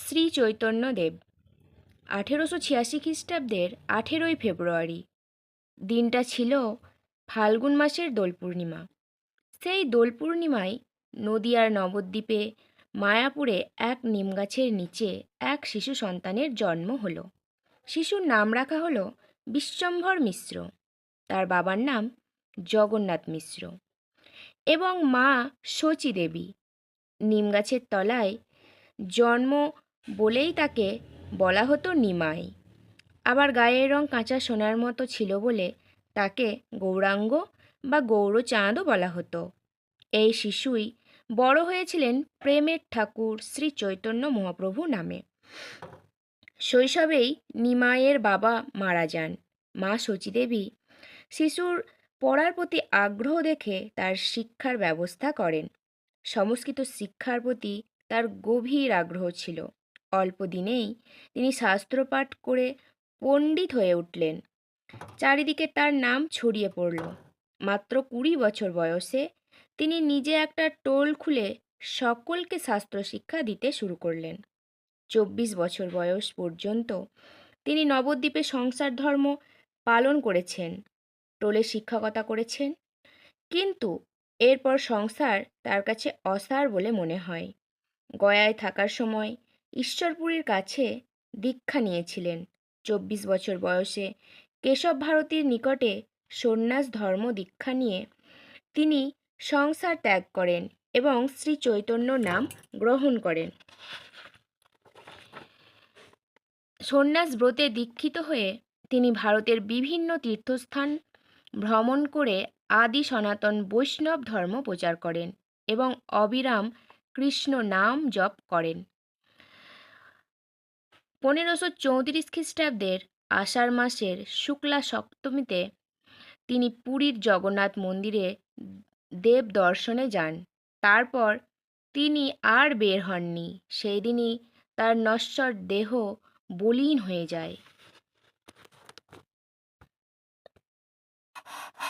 শ্রী চৈতন্যদেব। 1886 খ্রিস্টাব্দের 18ই ফেব্রুয়ারি। দিনটা ছিল ফাল্গুন মাসের দোল পূর্ণিমা। সেই দোল পূর্ণিমায় নদিয়ার নবদ্বীপে মায়াপুরে এক নিমগাছের নিচে এক শিশু সন্তানের জন্ম হলো। শিশুর নাম রাখা হলো বিশ্বম্ভর মিশ্র। তার বাবার নাম জগন্নাথ মিশ্র এবং মা শচী দেবী। নিমগাছের তলায় জন্ম বলেই তাকে বলা হতো নিমাই। আবার গায়ের রং কাঁচা সোনার মতো ছিল বলে তাকে গৌরাঙ্গ বা গৌরচাঁদও বলা হতো। এই শিশুই বড় হয়েছিলেন প্রেমের ঠাকুর শ্রী চৈতন্য মহাপ্রভু নামে। শৈশবেই নিমাইয়ের বাবা মারা যান। মা শচীদেবী শিশুর পড়ার প্রতি আগ্রহ দেখে তার শিক্ষার ব্যবস্থা করেন। সংস্কৃত শিক্ষার প্রতি তার গভীর আগ্রহ ছিল। অল্প দিনেই তিনি শাস্ত্রপাঠ করে পণ্ডিত হয়ে উঠলেন। চারিদিকে তার নাম ছড়িয়ে পড়ল। মাত্র 20 বছর বয়সে তিনি নিজে একটা টোল খুলে সকলকে শাস্ত্র শিক্ষা দিতে শুরু করলেন। 24 বছর বয়স পর্যন্ত তিনি নবদ্বীপে সংসার ধর্ম পালন করেছেন, টোলে শিক্ষকতা করেছেন। কিন্তু এরপর সংসার তার কাছে অসার বলে মনে হয়। গয়ায় থাকার সময় ঈশ্বরপুরীর কাছে দীক্ষা নিয়েছিলেন। 24 বছর বয়সে কেশব ভারতীর নিকটে সন্ন্যাস ধর্ম দীক্ষা নিয়ে তিনি সংসার ত্যাগ করেন এবং শ্রী চৈতন্য নাম গ্রহণ করেন। সন্ন্যাস ব্রতে দীক্ষিত হয়ে তিনি ভারতের বিভিন্ন তীর্থস্থান ভ্রমণ করে আদি সনাতন বৈষ্ণব ধর্ম প্রচার করেন এবং অবিরাম কৃষ্ণ নাম জপ করেন। 1534 খ্রিস্টাব্দের আষাঢ় মাসের শুক্লা সপ্তমীতে তিনি পুরীর জগন্নাথ মন্দিরে দেব দর্শনে যান। তারপর তিনি আর বের হননি। সেই দিনই তার নশ্বর দেহ বলীন হয়ে যায়।